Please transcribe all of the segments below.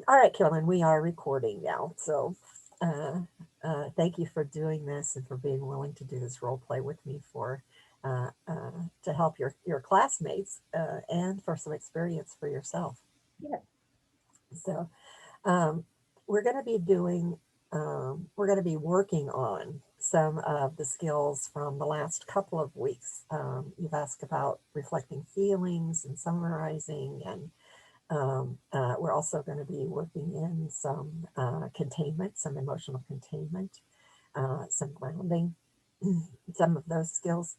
All right, Carolyn, we are recording now. So thank you for doing this and for being willing to do this role play with me to help your classmates and for some experience for yourself. Yes. So um, we're going to be we're going to be working on some of the skills from the last couple of weeks. You've asked about reflecting feelings and summarizing, and we're also going to be working in some containment, some emotional containment, some grounding, some of those skills.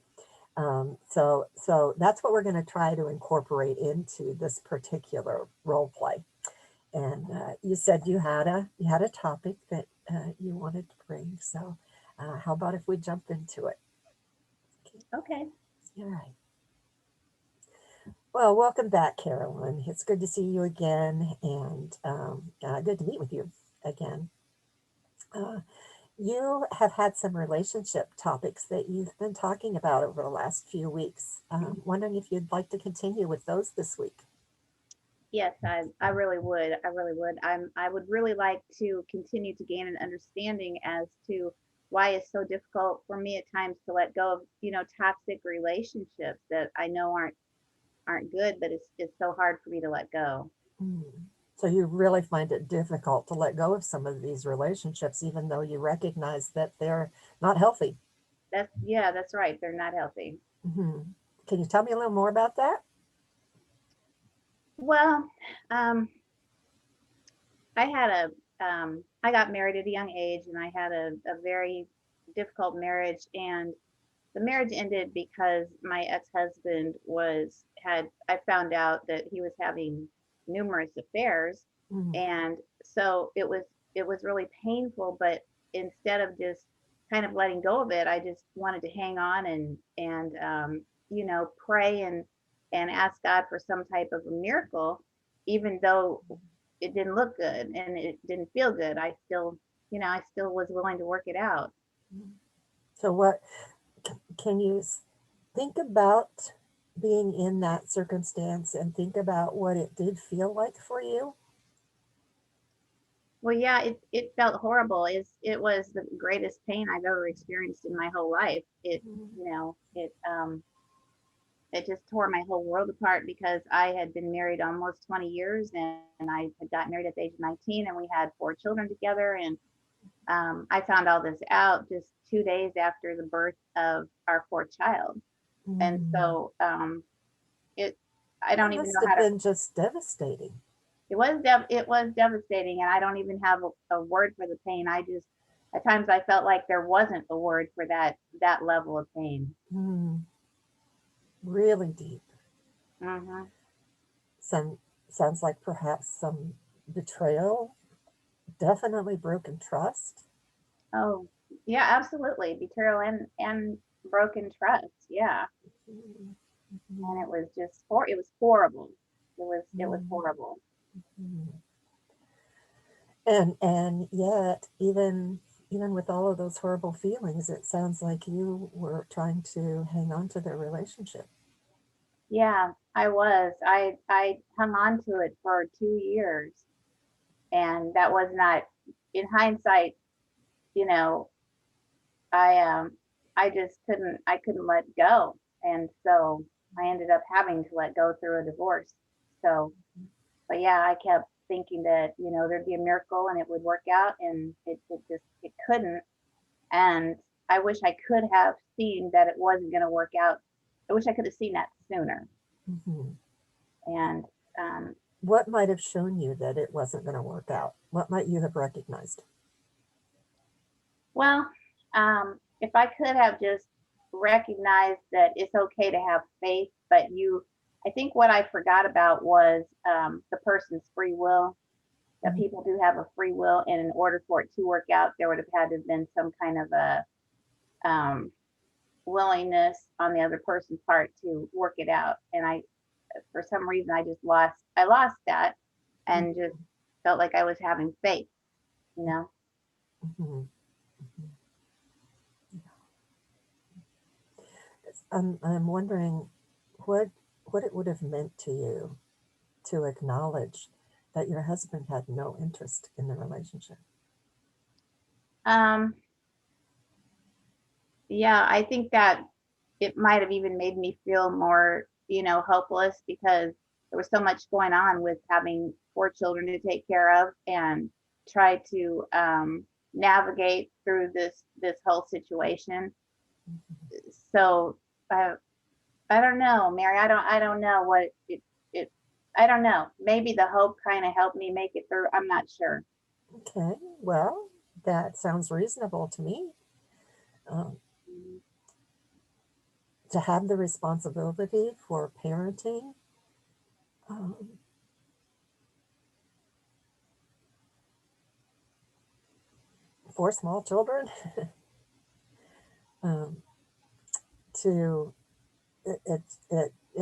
So that's what we're going to try to incorporate into this particular role play. And you said you had a topic that you wanted to bring. So how about if we jump into it? Okay. Okay. All right. Well, welcome back, Carolyn. It's good to see you again, and good to meet with you again. Uh, you have had some relationship topics that you've been talking about over the last few weeks. Wondering if you'd like to continue with those this week. Yes, I really would. I really would. I would really like to continue to gain an understanding as to why it's so difficult for me at times to let go of, toxic relationships that I know aren't good, but it's so hard for me to let go. Mm. So you really find it difficult to let go of some of these relationships, even though you recognize that they're not healthy. That's right. They're not healthy. Hmm. Can you tell me a little more about that? Well, um, I got married at a young age, and I had a very difficult marriage, and the marriage ended because my ex-husband was had I found out that he was having numerous affairs, Mm. and so it was really painful, but instead of just kind of letting go of it, I just wanted to hang on and pray and ask God for some type of a miracle, even though it didn't look good and it didn't feel good. I still was willing to work it out. So what can you think about being in that circumstance and think about what it did feel like for you? Well, yeah, it felt horrible. It was the greatest pain I've ever experienced in my whole life. It just tore my whole world apart because I had been married almost 20 years, and I had gotten married at the age of 19, and we had 4 children together. And I found all this out just 2 days after the birth of our fourth child. And Mm. so it I That don't even must know have how to. been just devastating. It was devastating, and I don't even have a word for the pain. I just at times I felt like there wasn't a word for that level of pain. Mm. Really deep. Hmm. Some sounds like perhaps some betrayal, definitely broken trust. Oh, yeah, absolutely. Betrayal and broken trust. Yeah. Mm. And Mhm. it was horrible. It was Mm. horrible. Mhm. And yet, even with all of those horrible feelings, it sounds like you were trying to hang on to their relationship. Yeah, I was. I hung on to it for 2 years, and that was not, in hindsight, you know, I just couldn't let go. And so I ended up having to let go through a divorce. So, but yeah, I kept thinking that, there'd be a miracle and it would work out, and it couldn't. And I wish I could have seen that it wasn't going to work out. I wish I could have seen that sooner. Hmm. And um, What might have shown you that it wasn't going to work out? What might you have recognized? well, if I could have just recognized that it's okay to have faith, but I think what I forgot about was the person's free will. That Mhm. people do have a free will, and in order for it to work out, there would have had to have been some kind of a um, willingness on the other person's part to work it out. And for some reason, I lost that, and just felt like I was having faith, you know. Mhm. I'm wondering what what it would have meant to you to acknowledge that your husband had no interest in the relationship? Um, yeah, I think that it might have even made me feel more, hopeless because there was so much going on with having 4 children to take care of and try to navigate through this whole situation. So I I don't know, Mary. I don't know what it I don't know. Maybe the hope kind of helped me make it through. I'm not sure. Okay, well, that sounds reasonable to me. Um, Mhm. to have the responsibility for parenting um, 4 small children, um, to it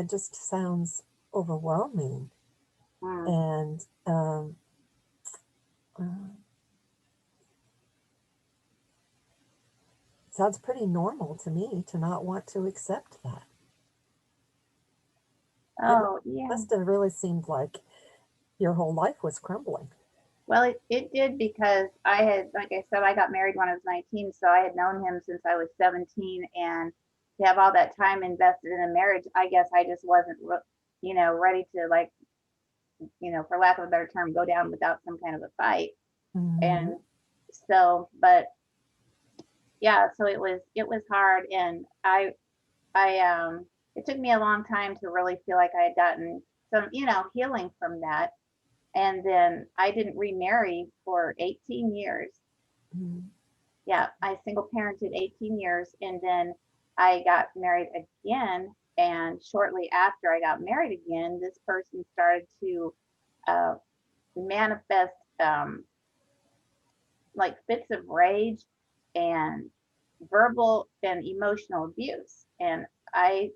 just sounds overwhelming, Mm. and uh, sounds pretty normal to me to not want to accept that. It Oh, yeah. must have really seemed like your whole life was crumbling. Well, it did because I had, like I said, I got married when I was 19, so I had known him since I was 17, and to have all that time invested in a marriage, I guess I just wasn't, ready to like, for lack of a better term, go down without some kind of a fight. Hmm. And so, but yeah, so it was hard, and it took me a long time to really feel like I had gotten some, healing from that. And then I didn't remarry for 18 years. Hmm. Yeah, I single parented 18 years, and then I got married again. And shortly after I got married again, this person started to uh, manifest like fits of rage and verbal and emotional abuse. And I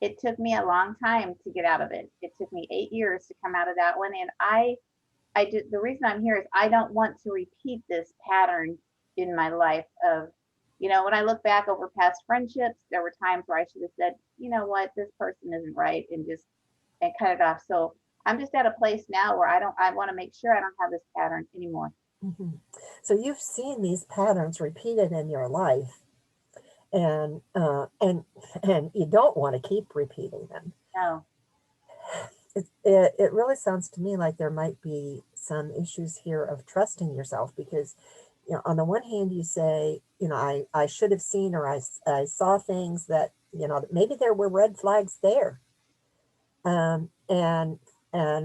it took me a long time to get out of it. It took me 8 years to come out of that one. And I did, the reason I'm here is I don't want to repeat this pattern in my life of, when I look back over past friendships, there were times where I should have said, you know what, this person isn't right, and cut it off. So I'm just at a place now where I want to make sure I don't have this pattern anymore. Hmm. So you've seen these patterns repeated in your life, and and you don't want to keep repeating them. No. It really sounds to me like there might be some issues here of trusting yourself, because on the one hand you say, I should have seen, or I saw things that, maybe there were red flags there, and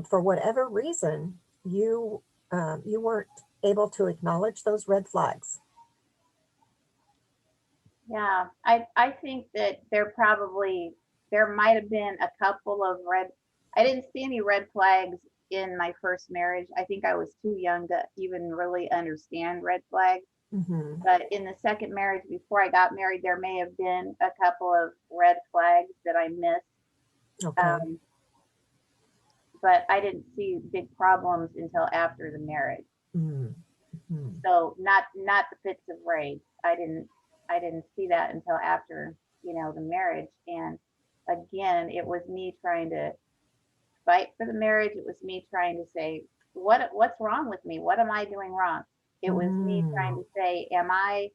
for whatever reason you weren't able to acknowledge those red flags. Yeah, I think that there might have been a couple of red. I didn't see any red flags in my first marriage. I think I was too young to even really understand red flags. Hmm. But in the second marriage before I got married, there may have been a couple of red flags that I missed. Okay. Um, but I didn't see big problems until after the marriage. Mm-hmm. So not the fits of rage. I didn't see that until after, the marriage. And again, it was me trying to fight for the marriage. It was me trying to say, what's wrong with me? What am I doing wrong? It was me trying Mm. to say, am I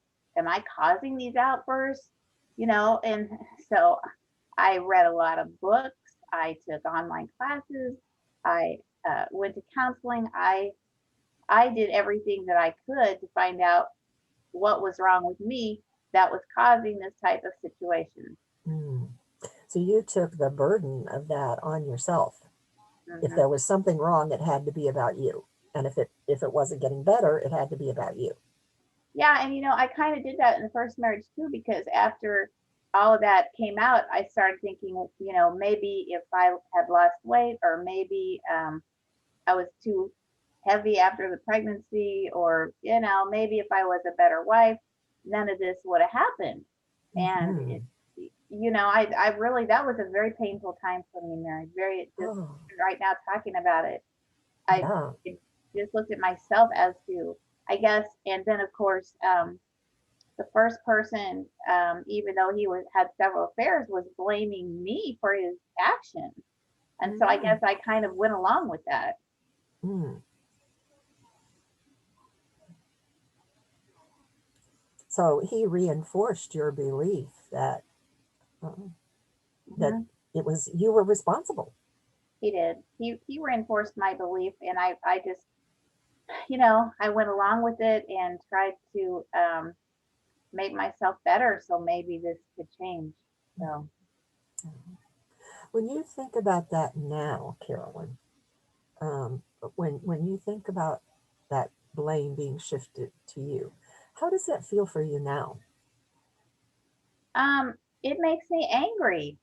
causing these outbursts? And so I read a lot of books. I took online classes. I went to counseling. I did everything that I could to find out what was wrong with me that was causing this type of situation. Mm. So you took the burden of that on yourself. If Hmm. there was something wrong, it had to be about you. And if it wasn't getting better, it had to be about you. Yeah, and I kind of did that in the first marriage too, because after all of that came out, I started thinking, maybe if I had lost weight, or maybe I was too heavy after the pregnancy, or maybe if I was a better wife, none of this would have happened. And Hmm. I really, that was a very painful time for me, Mary. Very, just Oh, right now talking about it, I yeah. just looked at myself as to, I guess, and then of course, the first person, even though he had several affairs, was blaming me for his actions, and so I Mm. guess I kind of went along with that. Mm. So he reinforced your belief that um, that Hmm. it was you were responsible. He did. He reinforced my belief, and I just, I went along with it and tried to make myself better, so maybe this could change. So, When you think about that now, Carolyn, um, when you think about that blame being shifted to you, how does that feel for you now? it makes me angry.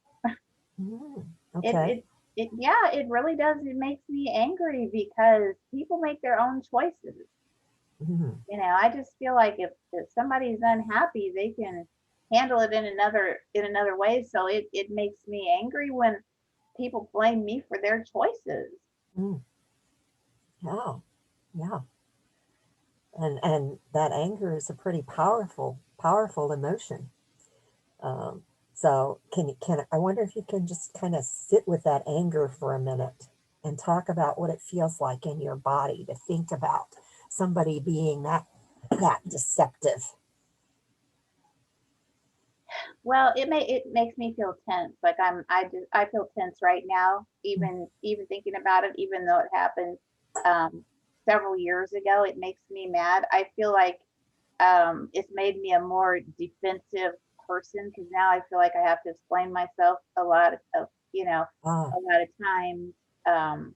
Mm, It okay. it yeah, it really does. It makes me angry because people make their own choices. Mhm. I just feel like if somebody's unhappy, they can handle it in another way. So it makes me angry when people blame me for their choices. Mm, yeah, yeah, and that anger is a pretty powerful emotion. Um, so can I wonder if you can just kind of sit with that anger for a minute and talk about what it feels like in your body to think about somebody being that deceptive. Well, it makes me feel tense. Like I feel tense right now, even thinking about it, even though it happened um, several years ago. It makes me mad. I feel like it's made me a more defensive person because now I feel like I have to explain myself of Ah, a lot of times. Um,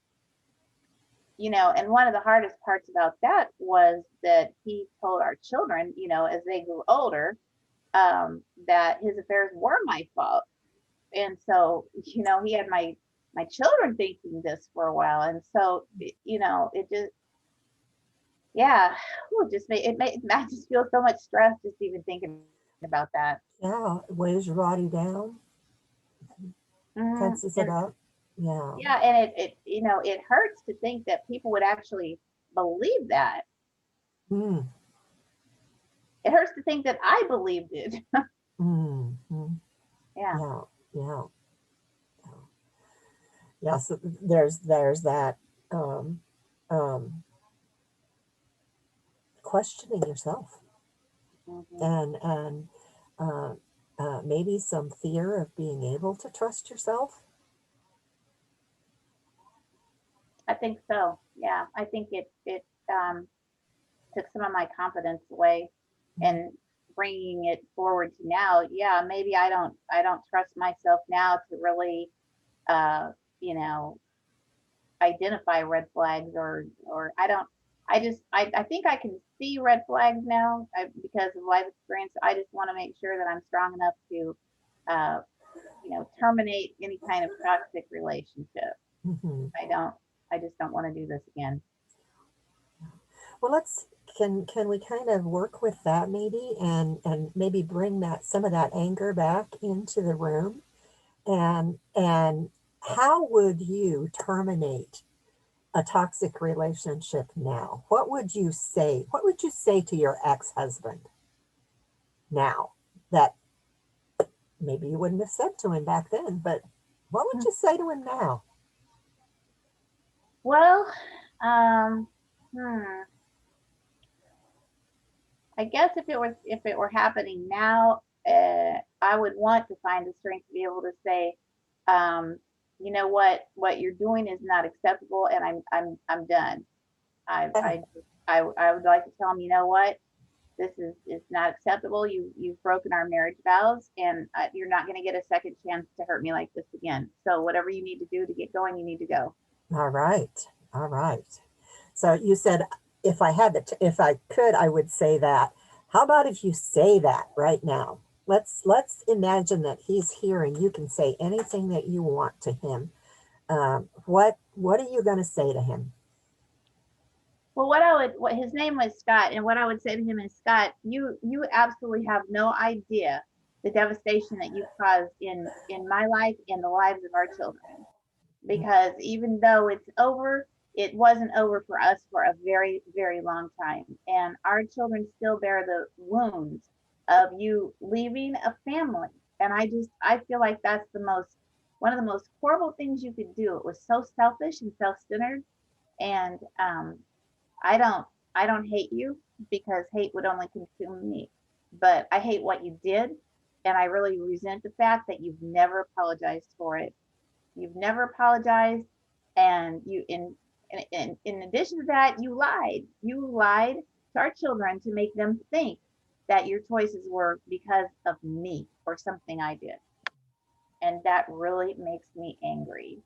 and one of the hardest parts about that was that he told our children, as they grew older, that his affairs were my fault. And so, he had my children thinking this for a while. And so, it just, yeah, it just made I just feel so much stress just even thinking about that. yeah, it weighs your body down, tenses it And up. Yeah. yeah, and it hurts to think that people would actually believe that. Mm, It hurts to think that I believed it. mm. Yeah. Yeah, yeah, yeah. So there's that um, um, questioning yourself Hmm. and uh, maybe some fear of being able to trust yourself. I think so. Yeah, I think it took some of my confidence away, Mm, and bringing it forward to now. Yeah, maybe I don't trust myself now to really uh you know identify red flags, or I think I can see red flags now, because of life experience. I just want to make sure that I'm strong enough to uh terminate any kind of toxic relationship. mhm. I don't I just don't want to do this again. Well, can we kind of work with that maybe and maybe bring that some of that anger back into the room and how would you terminate a toxic relationship now? What would you say? What would you say to your ex-husband now that maybe you wouldn't have said to him back then, but what would you say to him now? Well, um, hmm, I guess if it were happening now, I would want to find the strength to be able to say, you know what you're doing is not acceptable, and I'm done. I Yeah. I I would like to tell him, you know what, this is not acceptable. You've broken our marriage vows, and you're not going to get a second chance to hurt me like this again. So whatever you need to do to get going, you need to go. All right. All right. So you said if I could, I would say that. How about if you say that right now? Let's imagine that he's here and you can say anything that you want to him. What are you going to say to him? Well, what his name was Scott, and what I would say to him is, Scott, you absolutely have no idea the devastation that you've caused in my life and the lives of our children. Because even though it's over, it wasn't over for us for a very, very long time, and our children still bear the wounds of you leaving a family. And I feel like that's the most one of the most horrible things you could do. It was so selfish and self-centered, And I don't I don't hate you because hate would only consume me. But I hate what you did, and I really resent the fact that you've never apologized for it. You've never apologized, and in addition to that, you lied. You lied to our children to make them think that your choices were because of me or something I did, and that really makes me angry.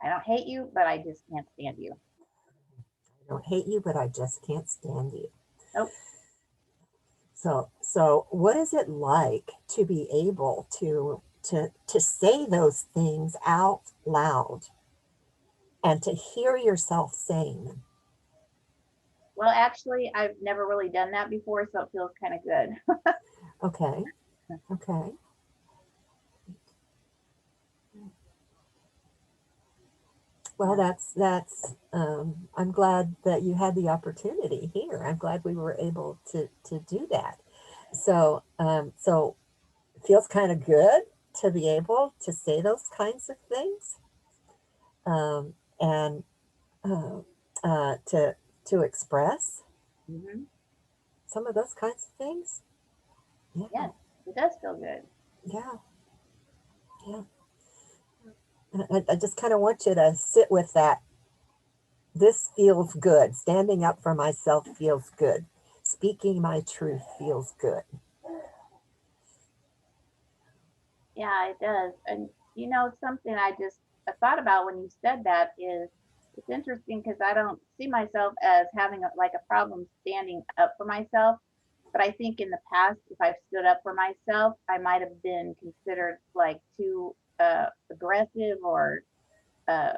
I don't hate you, but I just can't stand you. I don't hate you, but I just can't stand you. Nope. So what is it like to be able to say those things out loud and to hear yourself saying them? Well, actually, I've never really done that before, so it feels kind of good. Okay. Okay. Well, I'm glad that you had the opportunity here. I'm glad we were able to do that. So it feels kind of good to be able to say those kinds of things, and uh, to express Hmm. some of those kinds of things. Yeah, Yes, it does feel good. yeah, yeah. I just kind of want you to sit with that. This feels good. Standing up for myself feels good. Speaking my truth feels good. Yeah, it does. And something I thought about when you said that is it's interesting because I don't see myself as having like a problem standing up for myself. But I think in the past, if I've stood up for myself, I might have been considered like too aggressive or uh,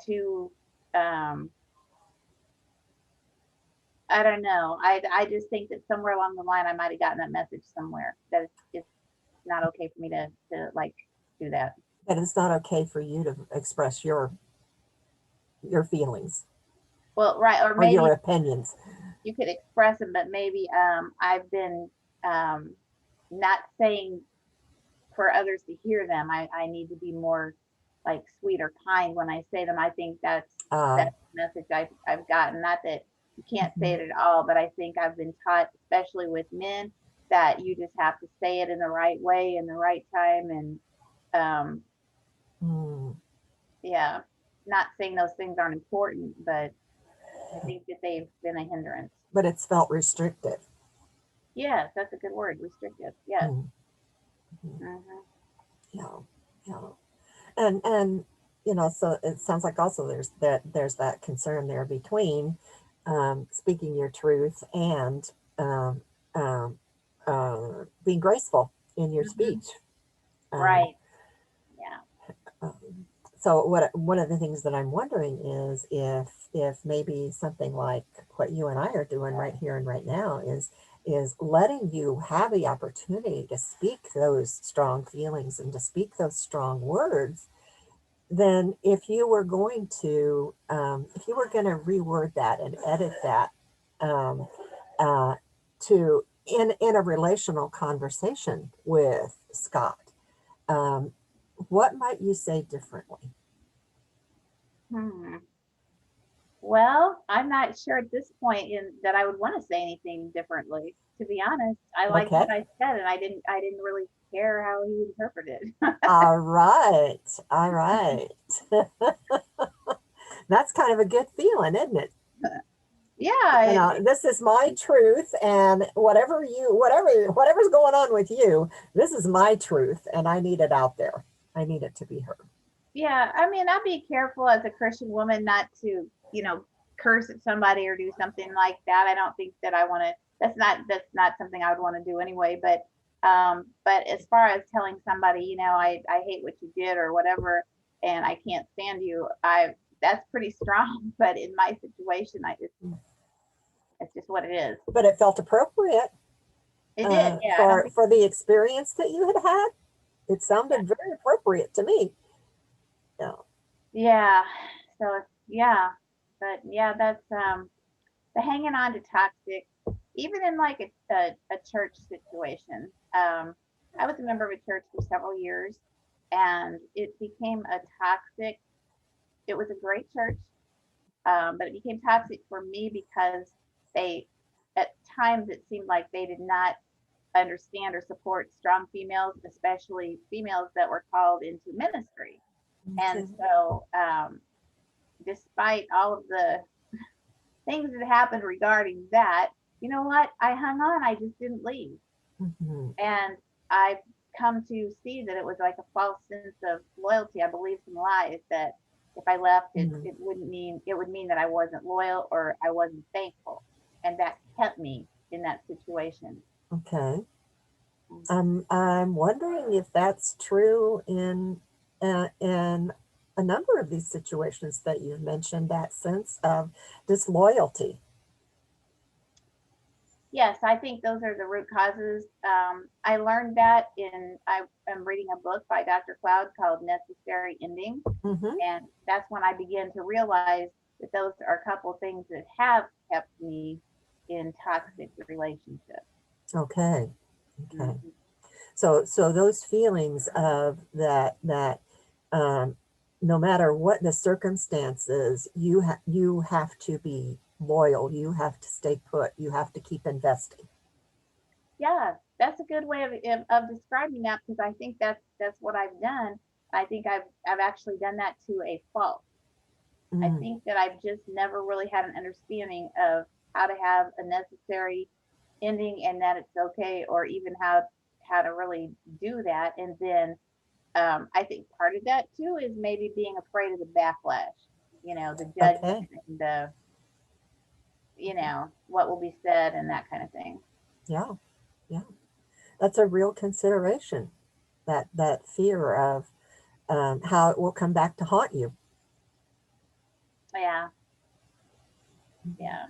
too um, I don't know. I just think that somewhere along the line I might have gotten that message somewhere that it's not okay for me to like do that. That it's not okay for you to express your feelings Well, right, or or your maybe opinions. you could express them, but maybe I've been um, not saying for others to hear them. I need to be more like sweet or kind when I say them. I think Uh, that's the message I've gotten. Not that you can't say mhm, it at all, but I think I've been taught, especially with men, that you just have to say it in the right way in the right time. And um, mm. yeah, not saying those things aren't important, but I think that they've been a hindrance. But it's felt restrictive. Yes, that's a good word, restrictive. Yes. Mm, mhm. Hmm. Yeah, yeah. And so it sounds like also there's that concern there between speaking your truth and um, um, being graceful in your Hmm. speech. Um, Right. Yeah. um, so what one of the things that I'm wondering is if maybe something like what you and I are doing right here and right now is letting you have the opportunity to speak those strong feelings and to speak those strong words, then if you were going to reword that and edit that, um, uh, to in a relational conversation with Scott, um, what might you say differently? Hmm. Well, I'm not sure at this point in that I would want to say anything differently. To be honest, I liked Okay. what I said, and I didn't really care how he interpreted. All right. All right. That's kind of a good feeling, isn't it? Yeah, This is my truth, and whatever's going on with you, this is my truth, and I need it out there. I need it to be heard. yeah. I mean, I'd be careful as a Christian woman not to, curse at somebody or do something like that. I don't think that I want to. That's not something I would want to do anyway. But as far as telling somebody, I hate what you did or whatever, and I can't stand you, I that's pretty strong. But in my situation, it's just what it is. But it felt appropriate It did, yeah. I don't for think, the experience that you had had. It yeah, sounded very appropriate to me. Yeah. yeah. So yeah, but yeah, that's the hanging on to toxic, even in like a church situation. I was a member of a church for several years, and it became a toxic. It was a great church, but it became toxic for me because they, at times, it seemed like they did not understand or support strong females, especially females that were called into ministry. And Okay. so, despite all of the things that happened regarding that, you know what? I hung on. I just didn't leave. Hmm. And I've come to see that it was like a false sense of loyalty. I believed some lies that if I left, Hmm. it wouldn't mean, it would mean that I wasn't loyal or I wasn't thankful. And that kept me in that situation. Okay. I'm wondering if that's true in a number of these situations that you've mentioned, that sense of disloyalty. Yes, I think those are the root causes. I learned that I am reading a book by Dr. Cloud called Necessary Ending. Hmm. And that's when I began to realize that those are a couple of things that have kept me in toxic relationships. Okay. Okay. Mhm. So those feelings of that um, no matter what the circumstances, you have to be loyal. You have to stay put. You have to keep investing. Yeah, that's a good way of describing that because I think that's what I've done. I think I've actually done that to a fault. I Mm, think that I've just never really had an understanding of how to have a necessary ending and that it's okay, or even how to really do that. And then I think part of that too is maybe being afraid of the backlash, the judgment okay. and what will be said and that kind of thing. Yeah. Yeah. That's a real consideration. That fear of how it will come back to haunt you. Yeah, Mhm. yeah,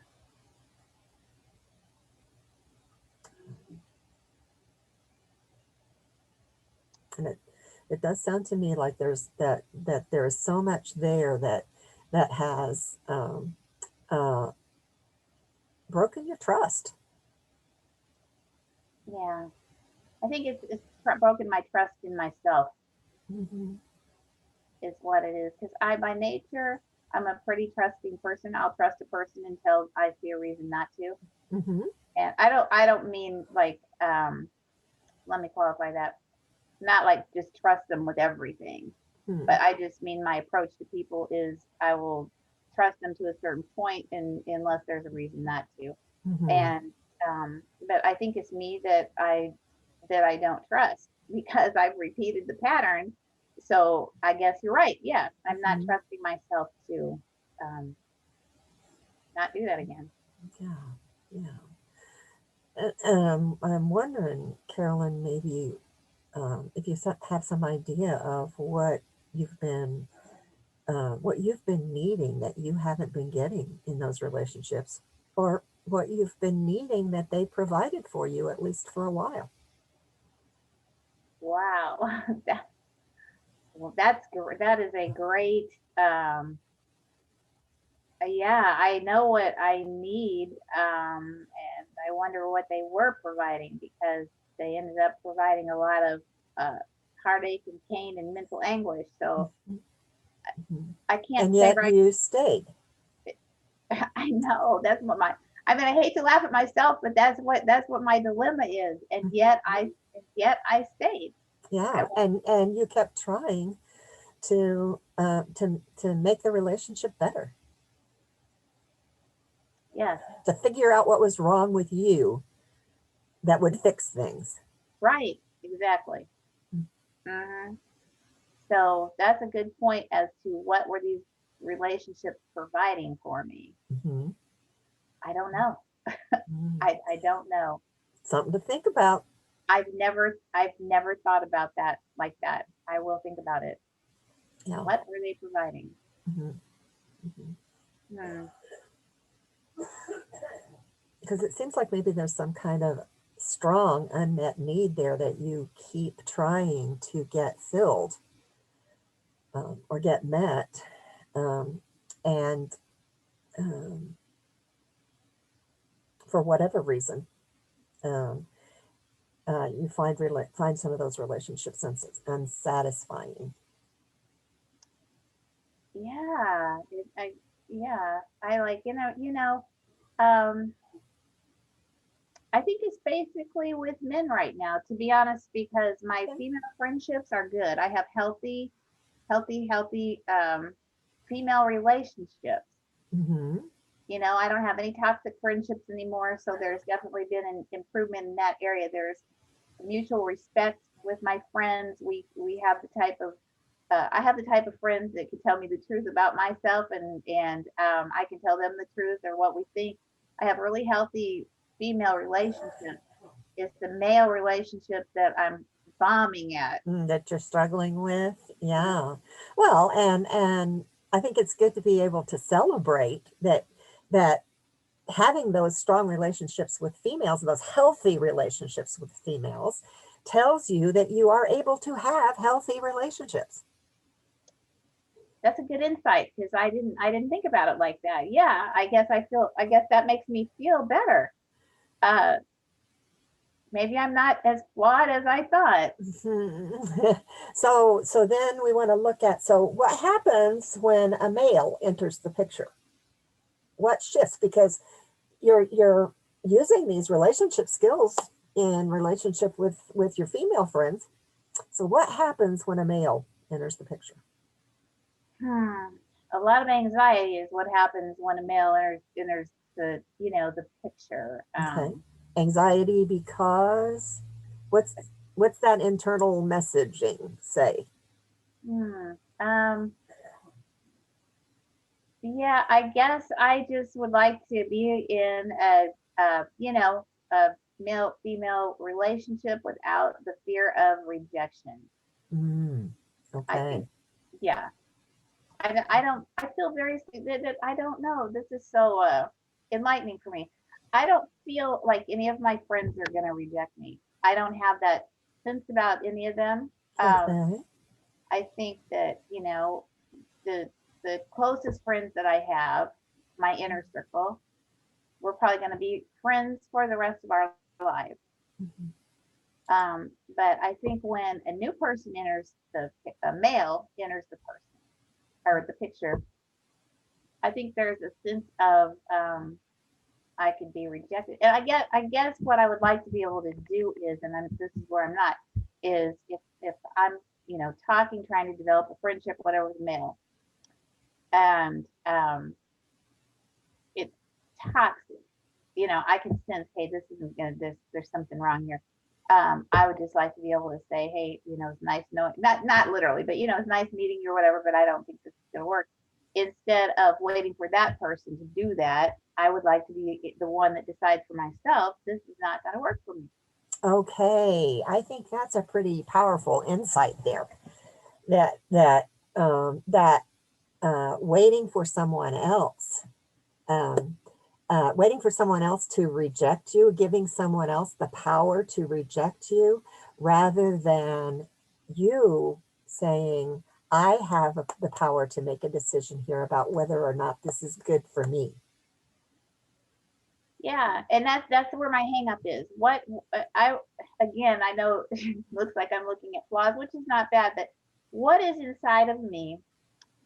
And it does sound to me like that there is so much there that has uh, broken your trust. yeah. I think it's broken my trust in myself Hmm. is what it is. Because I, by nature, I'm a pretty trusting person. I'll trust a person until I see a reason not to. Hmm. And I don't mean like, let me qualify that. Not like just trust them with everything, Hmm. but I just mean my approach to people is I will trust them to a certain point, and unless there's a reason not to. Hmm. And but I think it's me that I don't trust because I've repeated the pattern. So I guess you're right. Yeah, I'm not Hmm. trusting myself to um, not do that again. Yeah. Yeah. I'm wondering, Carolyn, maybe if you have some idea of what you've been needing that you haven't been getting in those relationships, or what you've been needing that they provided for you at least for a while. Wow, that, well, that is a great. Yeah, I know what I need, and I wonder what they were providing because they ended up providing a lot of uh, heartache and pain and mental anguish. So Mhm. I can't And say yet right. you stayed. I know that's what my. I mean, I hate to laugh at myself, but that's what my dilemma is, and yet I stayed. I Yeah, won't. and you kept trying to make the relationship better, Yes, to figure out what was wrong with you that would fix things. right, exactly. Hmm. So that's a good point as to what were these relationships providing for me. Hmm. I don't know. I don't know. Something to think about. I've never thought about that like that. I will think about it. Yeah. What were they providing? Hmm. Hmm. Hmm. Because it seems like maybe there's some kind of strong unmet need there that you keep trying to get filled, or get met, um, and um, for whatever reason, um, you find some of those relationships unsatisfying. Yeah. yeah, I like, um, I think it's basically with men right now, to be honest, because my Okay. female friendships are good. I have healthy female relationships. Mm-hmm. I don't have any toxic friendships anymore, so there's definitely been an improvement in that area. There's mutual respect with my friends. We have the type of I have the type of friends that can tell me the truth about myself, and I can tell them the truth or what we think. I have really healthy female relationships. It's the male relationships that I'm bombing at. That you're struggling with. Yeah. Well, and I think it's good to be able to celebrate that having those strong relationships with females, those healthy relationships with females, tells you that you are able to have healthy relationships. That's a good insight because I didn't think about it like that. Yeah, I guess that makes me feel better. Uh, Maybe I'm not as flawed as I thought. Mhm. So then we want to look at, so what happens when a male enters the picture? What shifts? Because you're using these relationship skills in relationship with your female friends. So what happens when a male enters the picture? Hmm. A lot of anxiety is what happens when a male enters the picture. Okay. Anxiety because what's that internal messaging say? Hmm. Um, yeah, I guess I just would like to be in a male female relationship without the fear of rejection. Mm, I think, okay. yeah, I don't, I feel very, I don't know. This is so enlightening for me. I don't feel like any of my friends are going to reject me. I don't have that sense about any of them. Um, Okay. I think that, the the closest friends that I have, my inner circle, we're probably going to be friends for the rest of our lives. Mhm. But I think when a new person enters a male enters the person or the picture, I think there's a sense of I could be rejected. And I guess what I would like to be able to do is, and this is where I'm not, is if I'm talking, trying to develop a friendship, whatever with a male, and it's toxic. I can sense, hey, this isn't gonna there's something wrong here. I would just like to be able to say, hey, it's nice knowing, not literally, but it's nice meeting you or whatever, but I don't think this is gonna work. Instead of waiting for that person to do that, I would like to be the one that decides for myself, this is not gonna work for me. Okay. I think that's a pretty powerful insight there. That waiting for someone else, um, waiting for someone else to reject you, giving someone else the power to reject you, rather than you saying, "I have the power to make a decision here about whether or not this is good for me." Yeah, and that's where my hang up is. What I again, I know it looks like I'm looking at flaws, which is not bad, but what is inside of me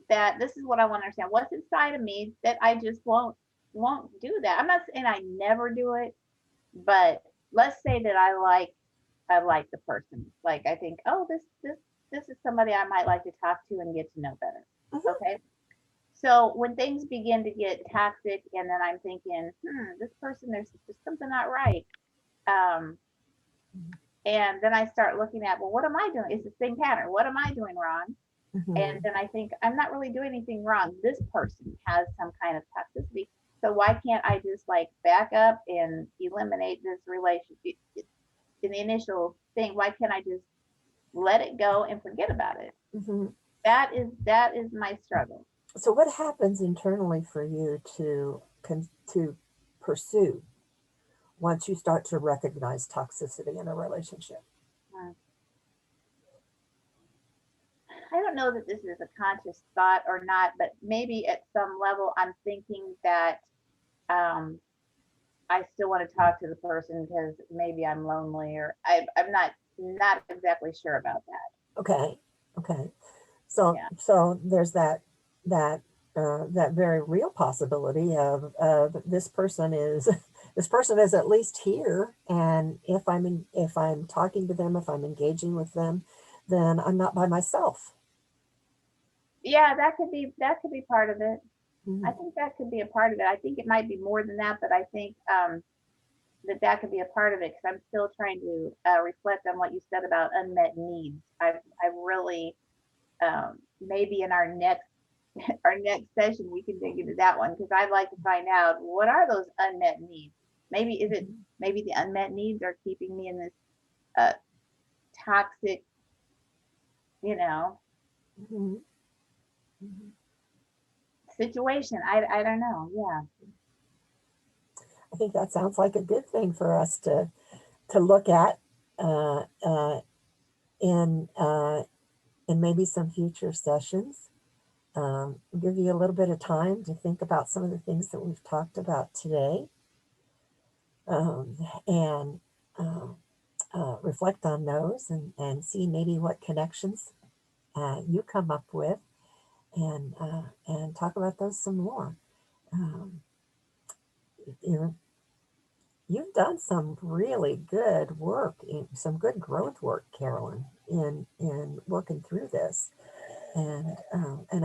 that this is what I want to understand. What's inside of me that I just won't do that. I'm not saying I never do it, but let's say that I like the person. Like I think, oh, this is somebody I might like to talk to and get to know better. Mhm. Okay. So when things begin to get toxic, and then I'm thinking, this person, there's something not right. Um, and then I start looking at, well, what am I doing? It's the same pattern. What am I doing wrong? And Mhm. then I think I'm not really doing anything wrong. This person has some kind of toxicity. So why can't I just like back up and eliminate this relationship in the initial thing? Why can't I just let it go and forget about it? Mhm. That is my struggle. So, what happens internally for you to pursue once you start to recognize toxicity in a relationship? Uh, I don't know that this is a conscious thought or not, but maybe at some level I'm thinking that um, I still want to talk to the person because maybe I'm lonely or I'm not exactly sure about that. Okay. Okay. So Yeah. so there's that that very real possibility of this person is this person is at least here, and if I'm talking to them, if I'm engaging with them, then I'm not by myself. Yeah, that could be part of it. I Mm, think that could be a part of it. I think it might be more than that, but I think that could be a part of it because I'm still trying to reflect on what you said about unmet needs. I really maybe in our next session we can dig into that one because I'd like to find out what are those unmet needs. Maybe is it mhm, maybe the unmet needs are keeping me in this uh, toxic, you know, mhm, mhm. situation. I don't know. Yeah. I think that sounds like a good thing for us to look at uh, uh, in in maybe some future sessions. Give you a little bit of time to think about some of the things that we've talked about today, and uh, reflect on those, and see maybe what connections you come up with, and talk about those some more. Um, you know, you've done some really good work, some good growth work, Carolyn, in working through this, and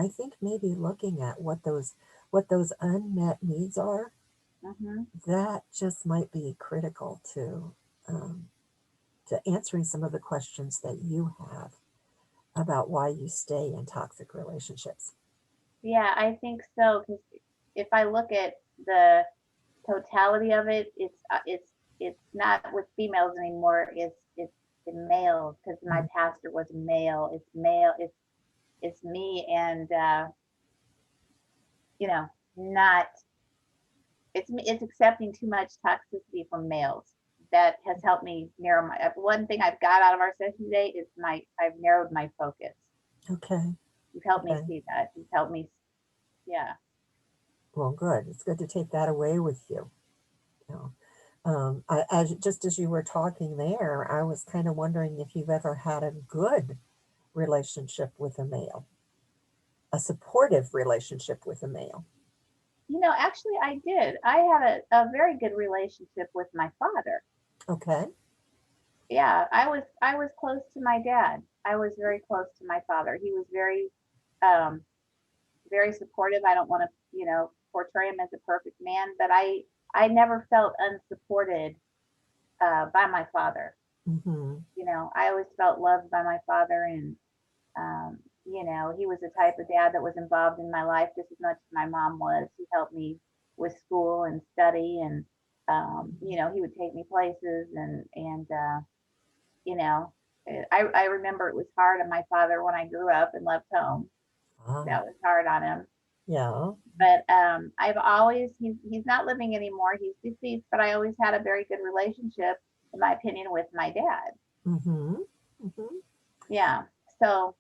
I think maybe looking at what those unmet needs are, Hmm. that just might be critical um, to answering some of the questions that you have about why you stay in toxic relationships. Yeah, I think so. Because if I look at the totality of it, it's not with females anymore. It's the males because my Mm, pastor was male. It's male. It's me, and you know, not it's accepting too much toxicity from males. That has helped me narrow my. One thing I've got out of our session today is my I've narrowed my focus. okay, You've helped me okay. see that. You've helped me. Yeah. Well, good. It's good to take that away with you. You know, as just as you were talking there, I was kind of wondering if you've ever had a good relationship with a male, a supportive relationship with a male. Actually, I did. I had a very good relationship with my father. Okay. Yeah, I was close to my dad. I was very close to my father. He was um very supportive. I don't want to, portray him as a perfect man, but I never felt unsupported by my father. Mm-hmm. I always felt loved by my father, and he was the type of dad that was involved in my life just as much as my mom was. He helped me with school and study, and he would take me places, and you know, I remember it was hard on my father when I grew up and left home. Ah, That was hard on him. yeah. But I've always he's not living anymore. He's deceased, but I always had a very good relationship, in my opinion, with my dad. Mm-hmm. Mm-hmm. Yeah. So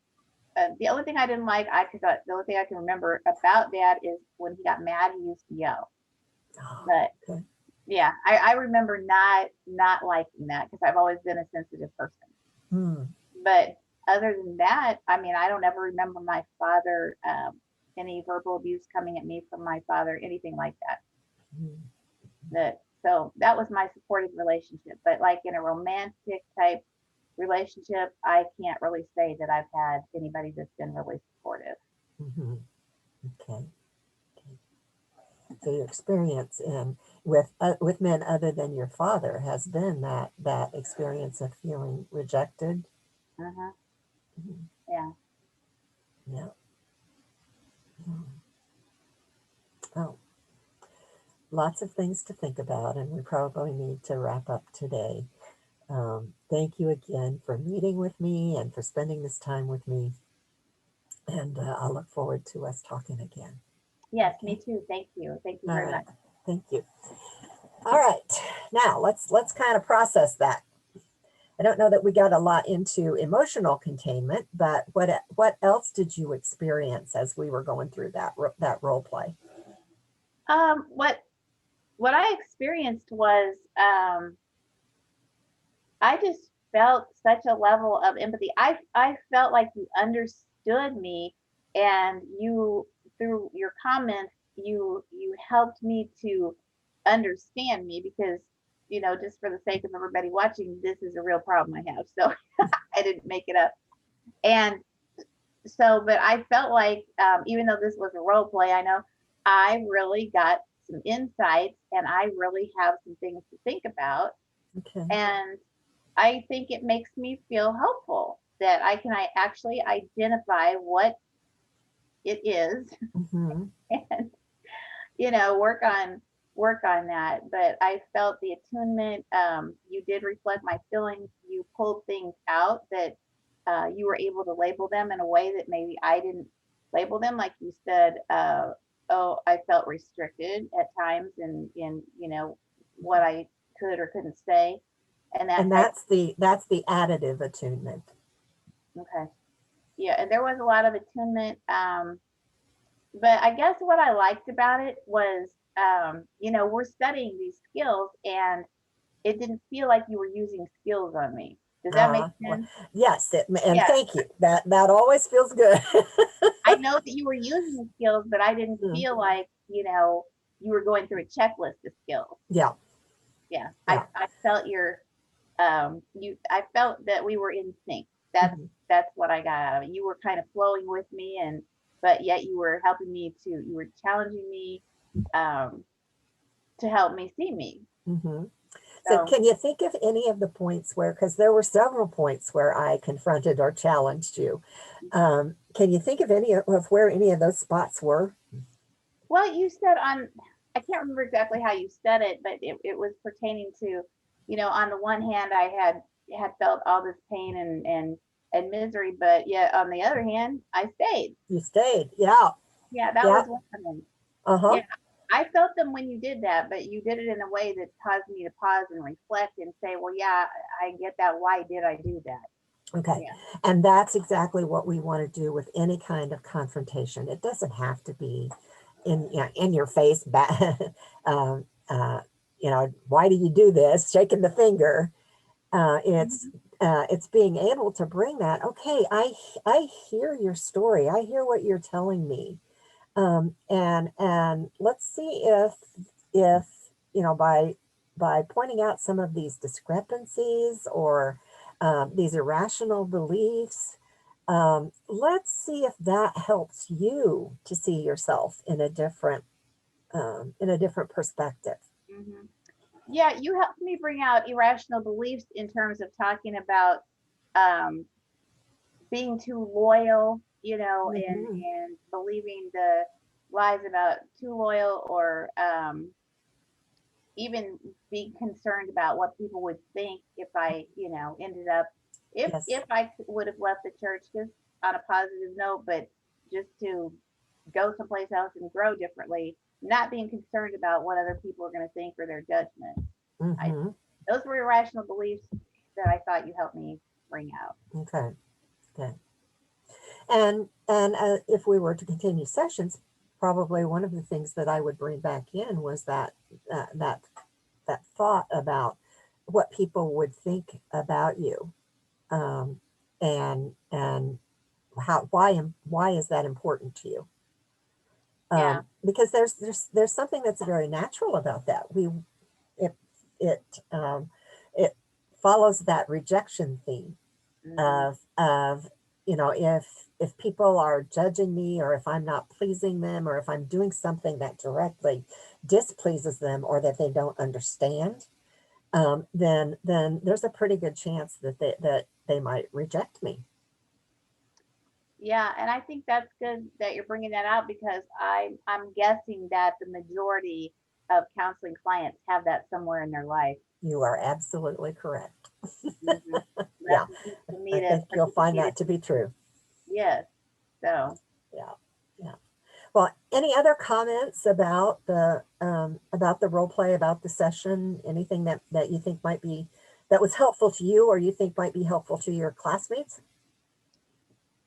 the only thing I didn't like, the only thing I can remember about dad is when he got mad, he used to yell. Ah, But okay. yeah, I remember not liking that because I've always been a sensitive person. Mm, But other than that, I mean, I don't ever remember my father, any verbal abuse coming at me from my father, anything like that. mm. So that was my supportive relationship. But like in a romantic type relationship, I can't really say that I've had anybody that's been really supportive. Mm-hmm. Okay. Okay. So your experience in with men other than your father has been that experience of feeling rejected. Uh-huh. Mhm. Yeah. Yeah. Yeah. Oh, lots of things to think about, and we probably need to wrap up today. Thank you again for meeting with me and for spending this time with me, and I'll look forward to us talking again. Yes, me Okay. too. Thank you. Thank you All very right. much. Thank you. All right. Now let's kind of process that. I don't know that we got a lot into emotional containment, but what else did you experience as we were going through that role play? What I experienced was I just felt such a level of empathy. I felt like you understood me, and you through your comments, you helped me to understand me because, just for the sake of everybody watching, this is a real problem I have. So I didn't make it up. And so, but I felt like, even though this was a role play, I know I really got some insights and I really have some things to think about. Okay. And I think it makes me feel hopeful that I actually identify what it is Hmm. and, work on that. But I felt the attunement. You did reflect my feelings. You pulled things out that, you were able to label them in a way that maybe I didn't label them. Like you said, oh, I felt restricted at times in what I could or couldn't say, and that And type. that's the additive attunement. Okay, yeah, and there was a lot of attunement. But I guess what I liked about it was, we're studying these skills, and it didn't feel like you were using skills on me. Does that make Well, sense? yes, and Yeah. thank you. That always feels good. I know that you were using the skills, but I didn't Mm, feel like, you were going through a checklist of skills. yeah, Yeah. I, yeah. I felt I felt that we were in sync. That's Mhm. that's what I got out of it. You were kind of flowing with me, but yet you were helping me you were challenging me, um, to help me see me. Hmm. So, So, can you think of any of the points where, because there were several points where I confronted or challenged you, can you think of any of where any of those spots were? well, you said I can't remember exactly how you said it, but it was pertaining to, on the one hand, I had felt all this pain and misery, but yet on the other hand, I stayed. You stayed. Yeah, Yeah, that yeah. was one of them. Uh huh. Yeah, I felt them when you did that, but you did it in a way that caused me to pause and reflect and say, well, yeah, I get that. Why did I do that? Okay. Yeah. And that's exactly what we want to do with any kind of confrontation. It doesn't have to be in your face, um, uh, why do you do this? Shaking the finger. Uh, it's Mhm. it's being able to bring that. Okay, I hear your story. I hear what you're telling me. And let's see if by pointing out some of these discrepancies or these irrational beliefs, let's see if that helps you to see yourself in a different perspective. Mhm. Yeah, you helped me bring out irrational beliefs in terms of talking about, um, being too loyal, Hmm. and believing the lies about too loyal, or, even being concerned about what people would think if I, ended up, if Yes. I would have left the church just on a positive note, but just to go someplace else and grow differently, not being concerned about what other people are going to think or their judgment. I Hmm. Those were irrational beliefs that I thought you helped me bring out. Okay. Okay. And if we were to continue sessions, probably one of the things that I would bring back in was that that thought about what people would think about you, um, and why is that important to you? Yeah. Because there's something that's very natural about that. It it it follows that rejection theme Hmm. of if people are judging me, or if I'm not pleasing them, or if I'm doing something that directly displeases them or that they don't understand, then there's a pretty good chance that they might reject me. Yeah, and I think that's good that you're bringing that out because I'm guessing that the majority of counseling clients have that somewhere in their life. You are absolutely correct. Hmm. Yeah, That's what seems to I me to think you'll find participate that to in. be true. Yes. So, Yeah, yeah. Well, any other comments about the role play, about the session? Anything that you think might be that was helpful to you, or you think might be helpful to your classmates?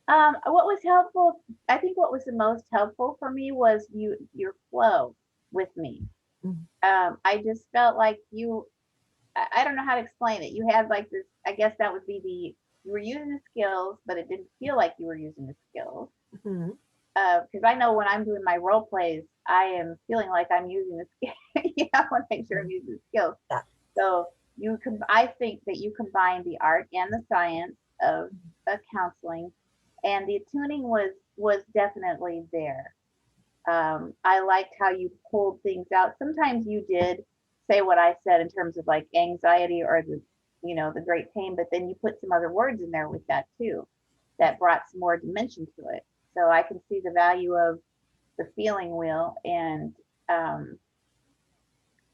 what was helpful? I think what was the most helpful for me was your flow with me. Mm, I just felt like I don't know how to explain it. You had like this, I guess that would be you were using the skills, but it didn't feel like you were using the skills. mhm. because I know when I'm doing my role plays, I am feeling like I'm using the skill. I want to make sure I'm using the skills. Yeah. So I think that you combine the art and the science of counseling, and the tuning was definitely there. I liked how you pulled things out. Sometimes you did say what I said in terms of like anxiety or the great pain, but then you put some other words in there with that too, that brought some more dimension to it. So I can see the value of the feeling wheel, and um,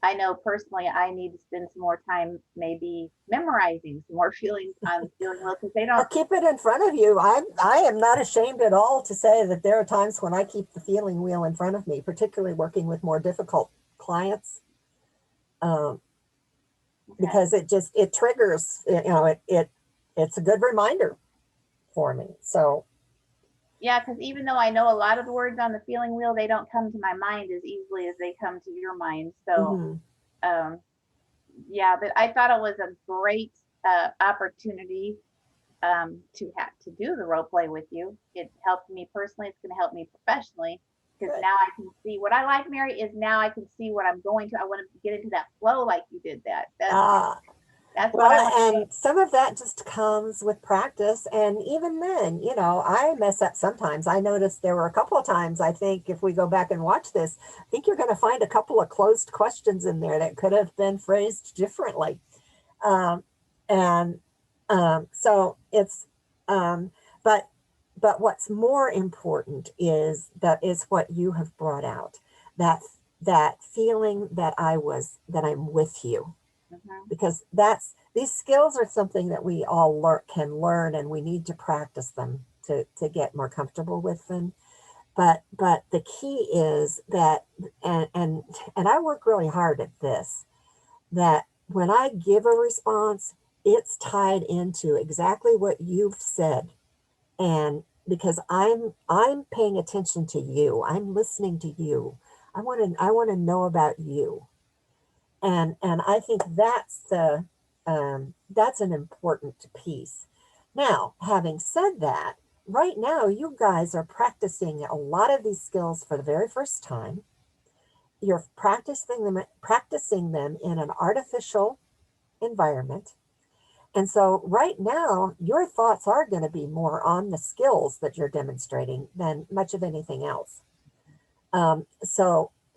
I know personally I need to spend some more time maybe memorizing some more feelings on the feeling wheel because they Or don't. keep it in front of you. I am not ashamed at all to say that there are times when I keep the feeling wheel in front of me, particularly working with more difficult clients, um, Okay. because it triggers. It's a good reminder for me. So Yeah, because even though I know a lot of the words on the feeling wheel, they don't come to my mind as easily as they come to your mind. So, mhm. um, yeah, but I thought it was a great opportunity to do the role play with you. It helped me personally. It's going to help me professionally because Good. now I can see what I like, Mary. Is now I can see what I'm going to. I want to get into that flow like you did that. Ah, That's what well, I want to and some of that just comes with practice. And even then, I mess up sometimes. I noticed there were a couple of times, I think, if we go back and watch this, I think you're going to find a couple of closed questions in there that could have been phrased differently. Um, and so it's, um, but, but what's more important is what you have brought out, that, that feeling that I'm with you, hmm because these skills are something that we all can learn, and we need to practice them to get more comfortable with them. But the key is that, and I work really hard at this, that when I give a response, it's tied into exactly what you've said. And because I'm paying attention to you, I'm listening to you. I want to know about you. And I think that's an important piece. Now, having said that, right now you guys are practicing a lot of these skills for the very first time. You're practicing them in an artificial environment. And so right now your thoughts are going to be more on the skills that you're demonstrating than much of anything else.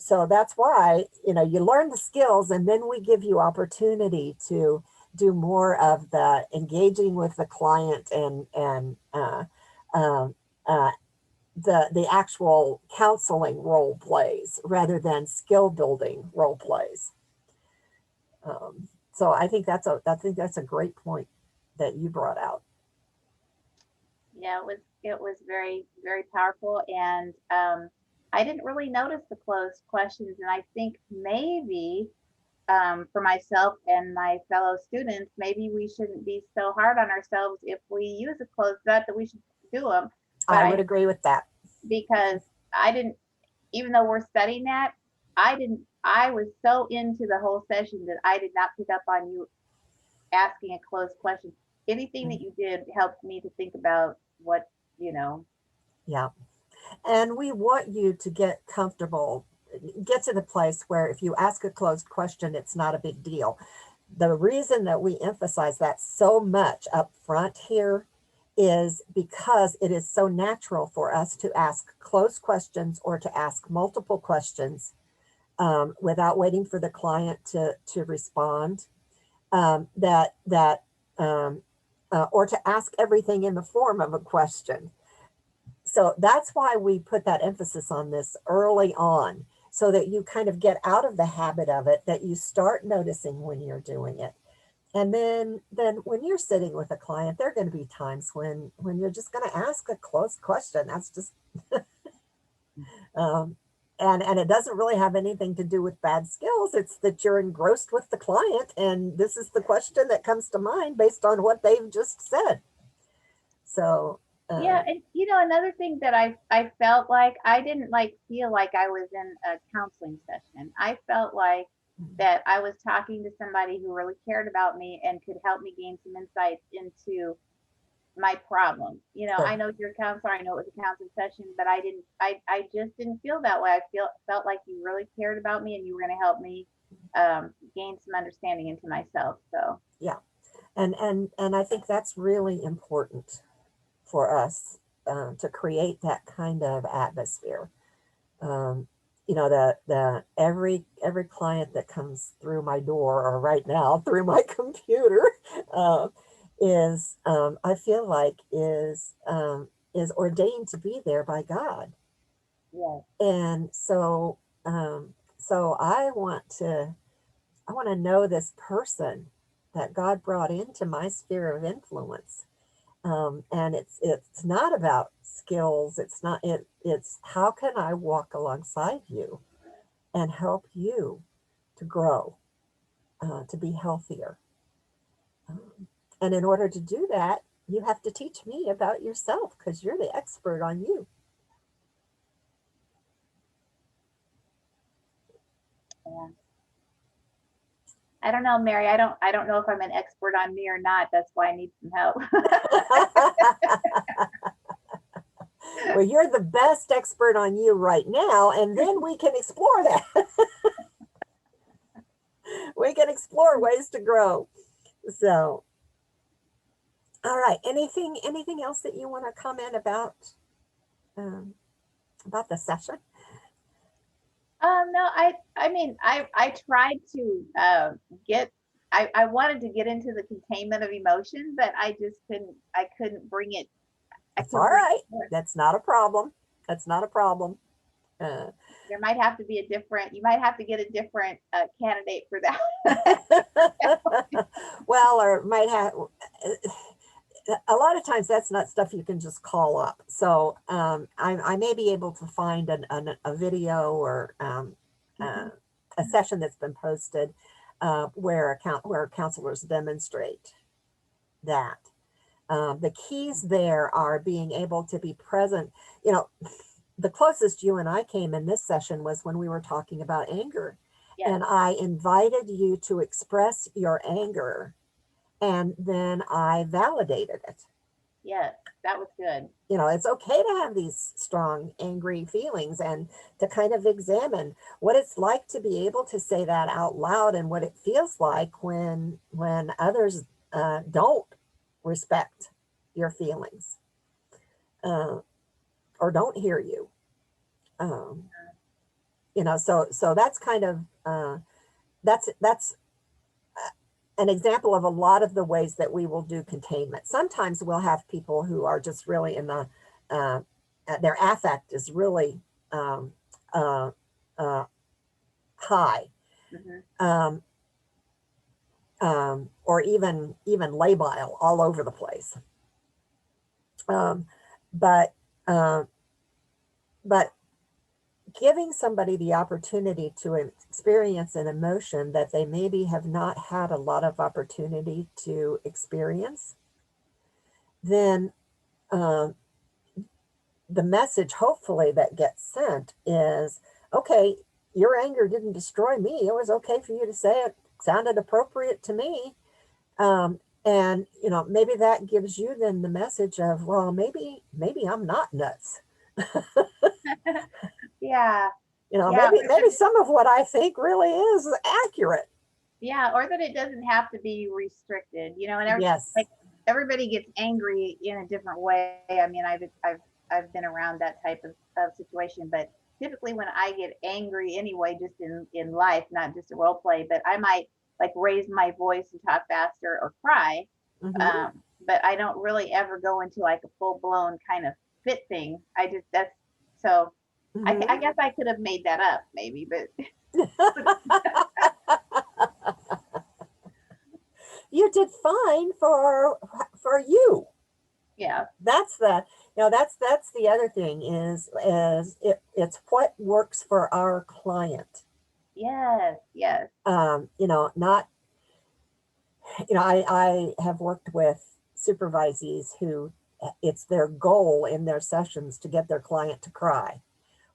So that's why you learn the skills, and then we give you opportunity to do more of the engaging with the client, and um, uh, the actual counseling role plays rather than skill building role plays. So I think that's a great point that you brought out. Yeah, it was very very powerful, and I didn't really notice the closed questions, and I think maybe for myself and my fellow students, maybe we shouldn't be so hard on ourselves if we use a closed set that we should do them. But I would agree with that. because I didn't, even though we're studying that, I didn't. I was so into the whole session that I did not pick up on you asking a closed question. Anything that you did helped me to think about what you know. Yeah. And we want you to get to the place where if you ask a closed question, it's not a big deal. The reason that we emphasize that so much up front here is because it is so natural for us to ask closed questions or to ask multiple questions, without waiting for the client to respond. That or to ask everything in the form of a question. So that's why we put that emphasis on this early on, so that you kind of get out of the habit of it, that you start noticing when you're doing it. And then when you're sitting with a client, there are going to be times when you're just going to ask a closed question. That's just um, and it doesn't really have anything to do with bad skills. It's that you're engrossed with the client, and this is the question that comes to mind based on what they've just said. So Yeah, uh, and another thing that I felt like I didn't like feel like I was in a counseling session. I felt like that I was talking to somebody who really cared about me and could help me gain some insights into my problem. I Sure. know you're a counselor. I know it was a counseling session, but I just didn't feel that way. I felt like you really cared about me and you were going to help me gain some understanding into myself. So Yeah. And I think that's really important for us to create that kind of atmosphere. Um, the every client that comes through my door, or right now through my computer, uh, is I feel like is ordained to be there by God. yes, And so I want to know this person that God brought into my sphere of influence. And it's not about skills. It's how can I walk alongside you and help you to grow, to be healthier. And in order to do that, you have to teach me about yourself because you're the expert on you. yeah. I don't know, Mary. I don't know if I'm an expert on me or not. That's why I need some help. Well, you're the best expert on you right now, and then we can explore that. We can explore ways to grow. So, all right. Anything else that you want to comment um, about the session? No, I mean, I tried to get, I wanted to get into the containment of emotion, but I couldn't bring it, I That's all couldn't bring right. it forth. That's not a problem. That's not a problem. Uh, There might have to be you might have to get a different candidate for that. well, or might have. A lot of times that's not stuff you can just call up. So I may be able to find a video or uh, Mhm. a session that's been posted where counselors demonstrate that. The keys there are being able to be present. You know, the closest you and I came in this session was when we were talking about anger. Yes, And I invited you to express your anger, and then I validated it. yes, that was good. It's okay to have these strong, angry feelings and to kind of examine what it's like to be able to say that out loud and what it feels like when others don't respect your feelings uh, or don't hear you. Um, so that's kind of that's an example of a lot of the ways that we will do containment. Sometimes we'll have people who are just really in the uh, their affect is really um, uh, uh, high, Hmm. um, or even labile all over the place. Um, but uh, but giving somebody the opportunity to experience an emotion that they maybe have not had a lot of opportunity to experience, then um, the message hopefully that gets sent is okay, your anger didn't destroy me. It was okay for you to say it. Sounded appropriate to me. And maybe that gives you then the message of, well, maybe I'm not nuts. Yeah, yeah, Maybe some of what I think really is accurate. yeah, or that it doesn't have to be restricted, and Yes. like everybody gets angry in a different way. I mean, I've been around that type of situation, but typically when I get angry anyway, just in life, not just a role play, but I might like raise my voice and talk faster or cry. Hmm. But I don't really ever go into like a full blown kind of fit thing. I just that's so I Hmm. guess I could have made that up maybe, but You did fine for you. yeah, That's the other thing is it's what works for our client. yes, yes. Not I have worked with supervisees who it's their goal in their sessions to get their client to cry.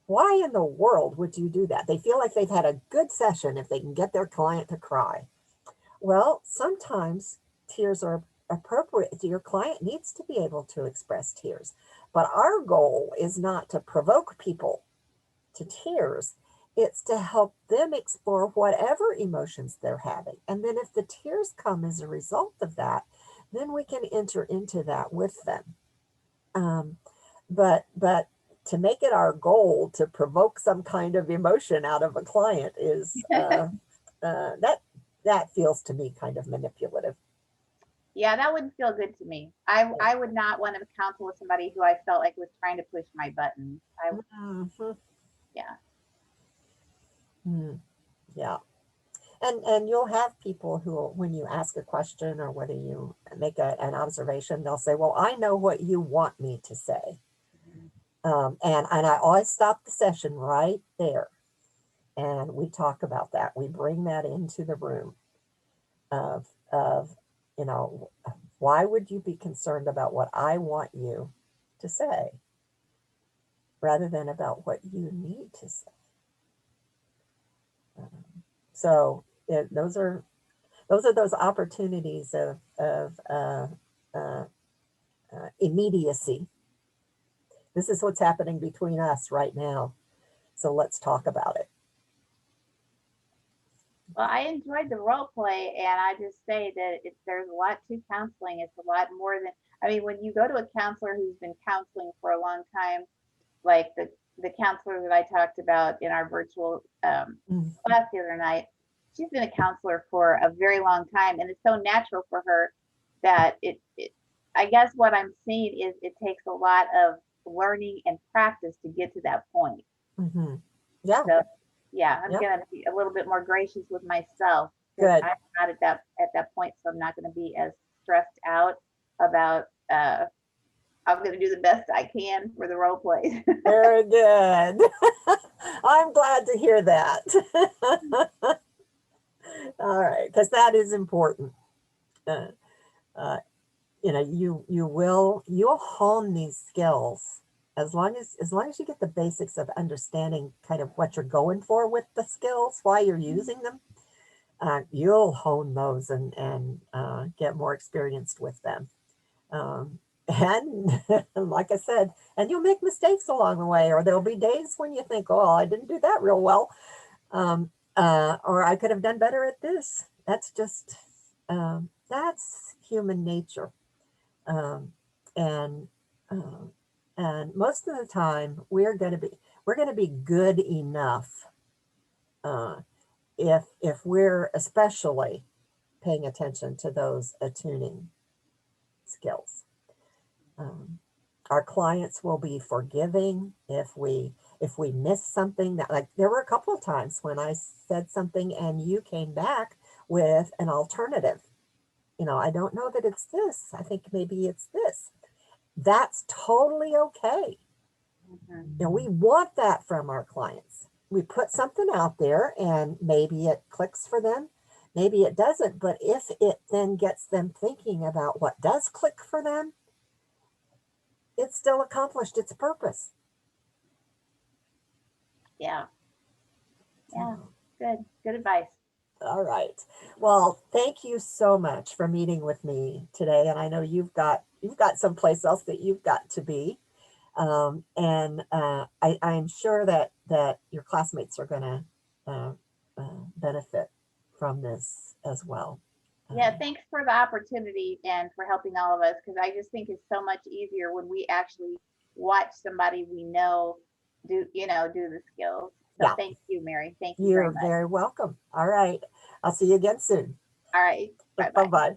Why in the world would you do that? They feel like they've had a good session if they can get their client to cry. Well, sometimes tears are appropriate. Your client needs to be able to express tears. But our goal is not to provoke people to tears. It's to help them explore whatever emotions they're having. And then if the tears come as a result of that, then we can enter into that with them. Um, but to make it our goal to provoke some kind of emotion out of a client is that that feels to me kind of manipulative. Yeah, that wouldn't feel good to me. I would not want to counsel with somebody who I felt like was trying to push my buttons. I Mhm. Yeah. Mm, yeah. And you'll have people who, when you ask a question or whether you make an observation, they'll say, "Well, I know what you want me to say." And I always stop the session right there, and we talk about that. We bring that into the room of you know, why would you be concerned about what I want you to say rather than about what you need to say? So those are those opportunities of immediacy. This is what's happening between us right now. So let's talk about it. Well, I enjoyed the role play, and I just say that there's a lot to counseling. It's a lot more than, I mean, when you go to a counselor who's been counseling for a long time, like the counselor that I talked about in our virtual Mhm. class the other night, she's been a counselor for a very long time, and it's so natural for her that I guess what I'm seeing is it takes a lot of learning and practice to get to that point. Mhm. Yeah, So yeah, I'm yeah, gonna be a little bit more gracious with myself because good. I'm not at that point, so I'm not gonna be as stressed out about I'm gonna do the best I can for the role plays. Very good. I'm glad to hear that. All right, because that is important. Uh, uh, you'll hone these skills as long as you get the basics of understanding kind of what you're going for with the skills, why you're using them. You'll hone those and get more experienced with them. And like I said, and you'll make mistakes along the way, or there'll be days when you think, "Oh, I didn't do that real well," or "I could have done better at this." That's human nature, um, and uh, and most of the time we're going to be good enough uh, if we're especially paying attention to those attuning skills. Um, our clients will be forgiving if we miss something. That, like, there were a couple of times when I said something and you came back with an alternative. I don't know that it's this. I think maybe it's this. That's totally okay. Mhm. We want that from our clients. We put something out there and maybe it clicks for them, maybe it doesn't. But if it then gets them thinking about what does click for them, it's still accomplished its purpose. Yeah, yeah, So, good advice. all right. Well, thank you so much for meeting with me today. And I know you've got someplace else that you've got to be. And I'm sure that your classmates are going to benefit from this as well. Yeah, Um, thanks for the opportunity and for helping all of us because I just think it's so much easier when we actually watch somebody we know do the skills. So yeah, thank you, Mary. Thank you very you're much. very welcome. All right. I'll see you again soon. All right. Bye Bye bye. bye.